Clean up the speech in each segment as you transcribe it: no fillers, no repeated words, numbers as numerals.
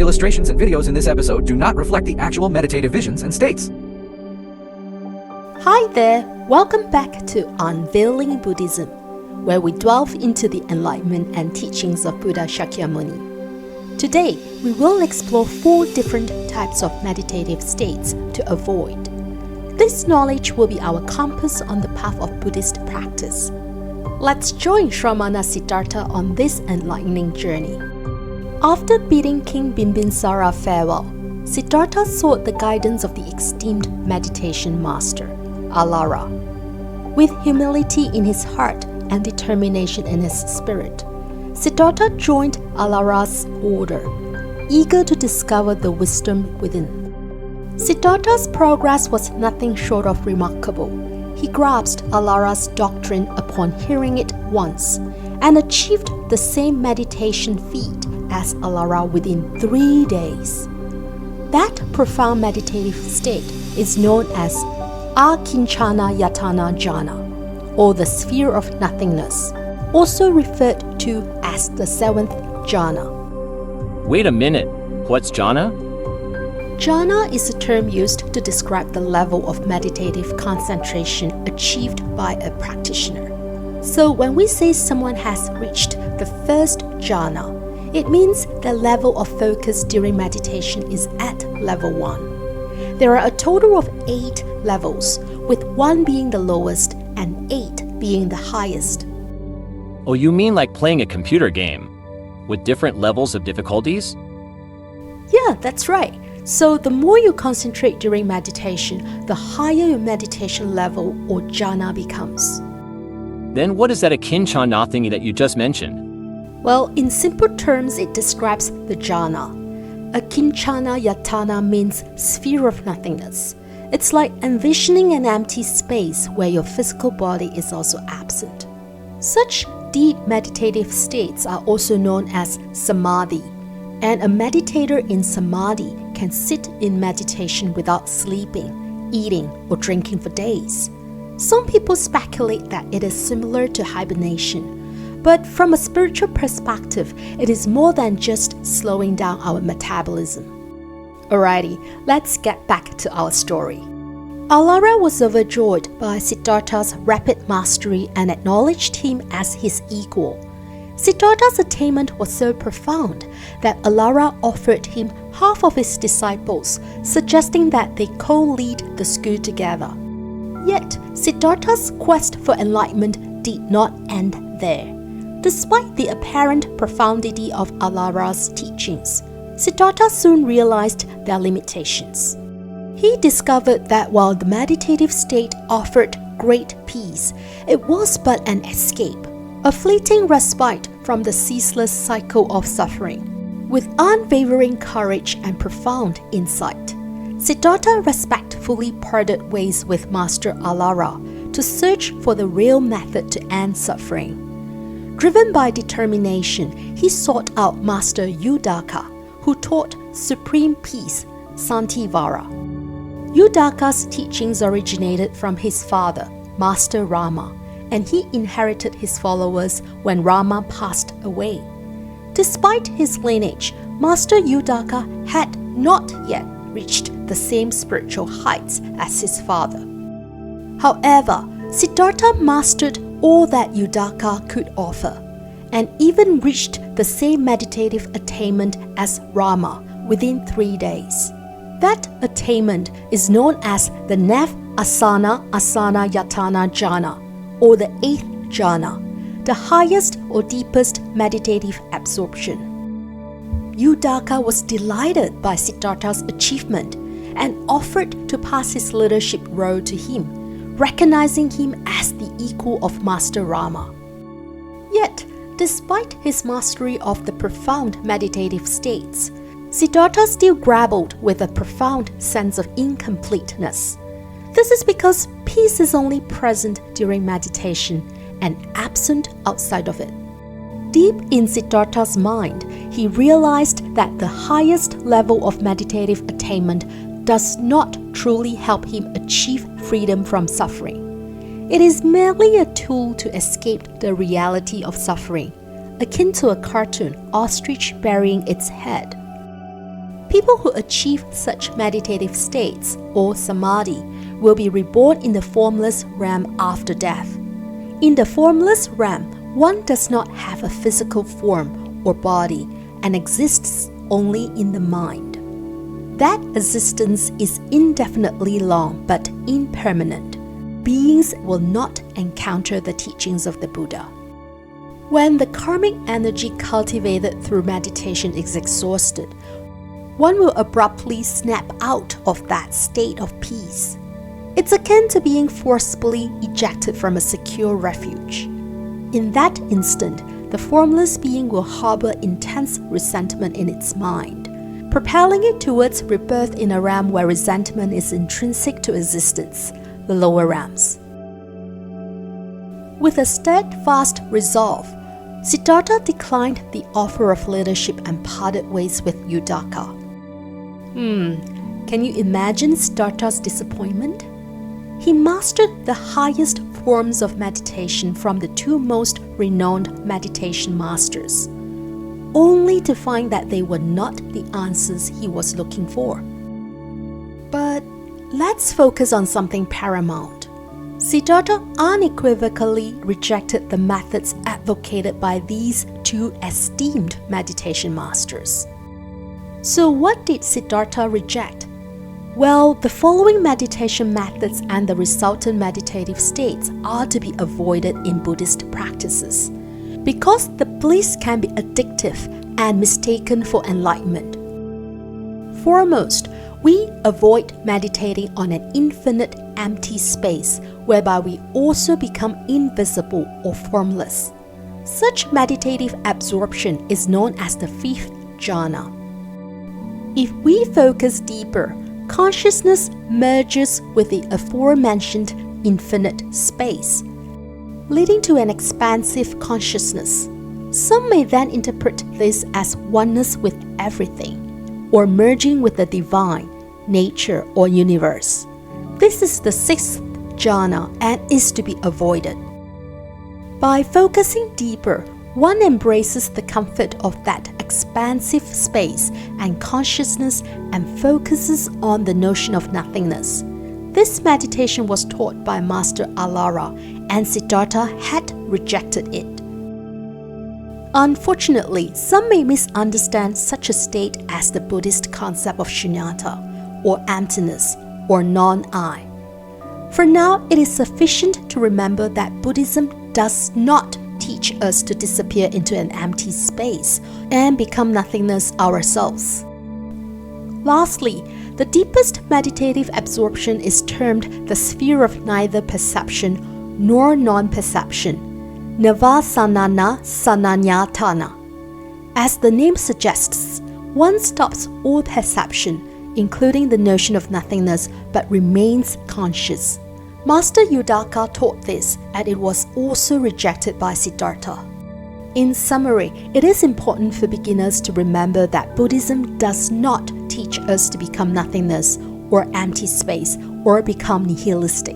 Illustrations and videos in this episode do not reflect the actual meditative visions and states. Hi there, welcome back to Unveiling Buddhism, where we delve into the enlightenment and teachings of Buddha Shakyamuni. Today, we will explore 4 different types of meditative states to avoid. This knowledge will be our compass on the path of Buddhist practice. Let's join Shramana Siddhartha on this enlightening journey. After bidding King Bimbisara farewell, Siddhartha sought the guidance of the esteemed meditation master, Alara. With humility in his heart and determination in his spirit, Siddhartha joined Alara's order, eager to discover the wisdom within. Siddhartha's progress was nothing short of remarkable. He grasped Alara's doctrine upon hearing it once and achieved the same meditation feat as Alara within 3 days. That profound meditative state is known as Akinchana Yatana Jhana, or the sphere of nothingness, also referred to as the 7th jhana. Wait a minute, what's jhana? Jhana is a term used to describe the level of meditative concentration achieved by a practitioner. So when we say someone has reached the first jhana, it means the level of focus during meditation is at level 1. There are a total of 8 levels, with 1 being the lowest and 8 being the highest. Oh, you mean like playing a computer game, with different levels of difficulties? Yeah, that's right. So the more you concentrate during meditation, the higher your meditation level or jhana becomes. Then what is that akinchana thingy that you just mentioned? Well, in simple terms, it describes the jhana. Akinchana Yatana means sphere of nothingness. It's like envisioning an empty space where your physical body is also absent. Such deep meditative states are also known as samadhi, and a meditator in samadhi can sit in meditation without sleeping, eating, or drinking for days. Some people speculate that it is similar to hibernation, but from a spiritual perspective, it is more than just slowing down our metabolism. Alrighty, let's get back to our story. Alara was overjoyed by Siddhartha's rapid mastery and acknowledged him as his equal. Siddhartha's attainment was so profound that Alara offered him half of his disciples, suggesting that they co-lead the school together. Yet, Siddhartha's quest for enlightenment did not end there. Despite the apparent profundity of Alara's teachings, Siddhartha soon realized their limitations. He discovered that while the meditative state offered great peace, it was but an escape, a fleeting respite from the ceaseless cycle of suffering. With unwavering courage and profound insight, Siddhartha respectfully parted ways with Master Alara to search for the real method to end suffering. Driven by determination, he sought out Master Udaka, who taught supreme peace, Santivara. Udaka's teachings originated from his father, Master Rama, and he inherited his followers when Rama passed away. Despite his lineage, Master Udaka had not yet reached the same spiritual heights as his father. However, Siddhartha mastered all that Udaka could offer, and even reached the same meditative attainment as Rama within 3 days. That attainment is known as the Nev Asana Yatana Jhana, or the 8th jhana, the highest or deepest meditative absorption. Udaka was delighted by Siddhartha's achievement and offered to pass his leadership role to him, recognizing him as the equal of Master Rama. Yet, despite his mastery of the profound meditative states, Siddhartha still grappled with a profound sense of incompleteness. This is because peace is only present during meditation and absent outside of it. Deep in Siddhartha's mind, he realized that the highest level of meditative attainment does not truly help him achieve freedom from suffering. It is merely a tool to escape the reality of suffering, akin to a cartoon ostrich burying its head. People who achieve such meditative states, or samadhi, will be reborn in the formless realm after death. In the formless realm, one does not have a physical form or body and exists only in the mind. That existence is indefinitely long but impermanent. Beings will not encounter the teachings of the Buddha. When the karmic energy cultivated through meditation is exhausted, one will abruptly snap out of that state of peace. It's akin to being forcibly ejected from a secure refuge. In that instant, the formless being will harbor intense resentment in its mind, propelling it towards rebirth in a realm where resentment is intrinsic to existence, the lower realms. With a steadfast resolve, Siddhartha declined the offer of leadership and parted ways with Udaka. Can you imagine Siddhartha's disappointment? He mastered the highest forms of meditation from the two most renowned meditation masters, only to find that they were not the answers he was looking for. But let's focus on something paramount. Siddhartha unequivocally rejected the methods advocated by these two esteemed meditation masters. So what did Siddhartha reject? Well, the following meditation methods and the resultant meditative states are to be avoided in Buddhist practices, because the bliss can be addictive and mistaken for enlightenment. Foremost, we avoid meditating on an infinite empty space whereby we also become invisible or formless. Such meditative absorption is known as the fifth jhana. If we focus deeper, consciousness merges with the aforementioned infinite space, leading to an expansive consciousness. Some may then interpret this as oneness with everything, or merging with the divine, nature, or universe. This is the sixth jhana and is to be avoided. By focusing deeper, one embraces the comfort of that expansive space and consciousness and focuses on the notion of nothingness. This meditation was taught by Master Alara, and Siddhartha had rejected it. Unfortunately, some may misunderstand such a state as the Buddhist concept of shunyata, or emptiness, or non-I. For now, it is sufficient to remember that Buddhism does not teach us to disappear into an empty space and become nothingness ourselves. Lastly, the deepest meditative absorption is termed the sphere of neither perception nor non-perception, navasanana sananyatana. As the name suggests, one stops all perception, including the notion of nothingness, but remains conscious. Master Udaka taught this, and it was also rejected by Siddhartha. In summary, it is important for beginners to remember that Buddhism does not teach us to become nothingness or empty space or become nihilistic.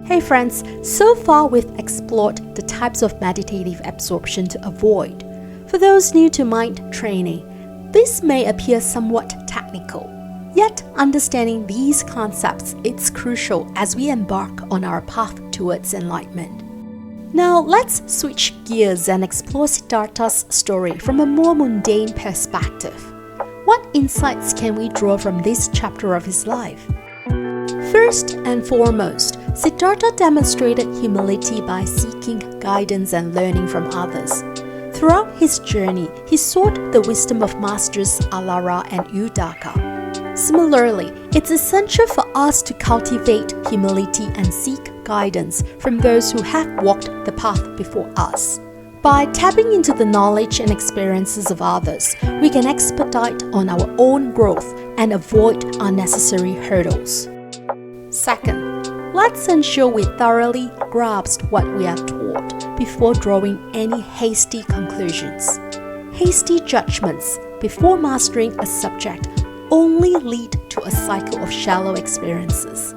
Hey friends, so far we've explored the types of meditative absorption to avoid. For those new to mind training, this may appear somewhat technical. Yet, understanding these concepts is crucial as we embark on our path towards enlightenment. Now, let's switch gears and explore Siddhartha's story from a more mundane perspective. What insights can we draw from this chapter of his life? First and foremost, Siddhartha demonstrated humility by seeking guidance and learning from others. Throughout his journey, he sought the wisdom of Masters Alara and Udaka. Similarly, it's essential for us to cultivate humility and seek guidance from those who have walked the path before us. By tapping into the knowledge and experiences of others, we can expedite on our own growth and avoid unnecessary hurdles. Second, let's ensure we thoroughly grasp what we are taught before drawing any hasty conclusions. Hasty judgments before mastering a subject only lead to a cycle of shallow experiences.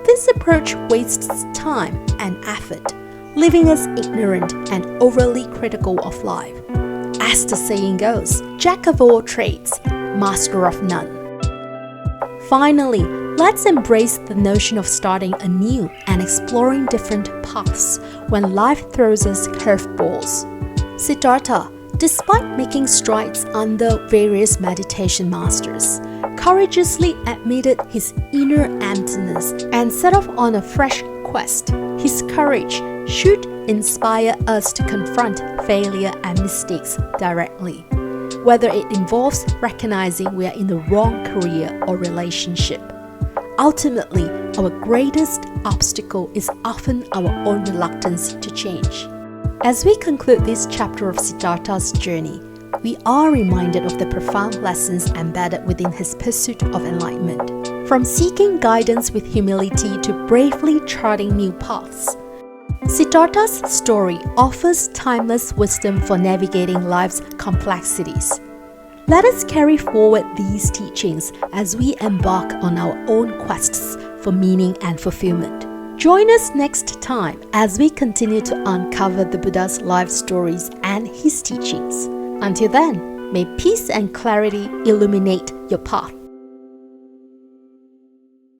This approach wastes time and effort, leaving us ignorant and overly critical of life. As the saying goes, jack of all trades, master of none. Finally, let's embrace the notion of starting anew and exploring different paths when life throws us curveballs. Siddhartha, despite making strides under various meditation masters, courageously admitted his inner emptiness and set off on a fresh quest. His courage should inspire us to confront failure and mistakes directly, whether it involves recognizing we are in the wrong career or relationship. Ultimately, our greatest obstacle is often our own reluctance to change. As we conclude this chapter of Siddhartha's journey, we are reminded of the profound lessons embedded within his pursuit of enlightenment. From seeking guidance with humility to bravely charting new paths, Siddhartha's story offers timeless wisdom for navigating life's complexities. Let us carry forward these teachings as we embark on our own quests for meaning and fulfillment. Join us next time as we continue to uncover the Buddha's life stories and his teachings. Until then, may peace and clarity illuminate your path.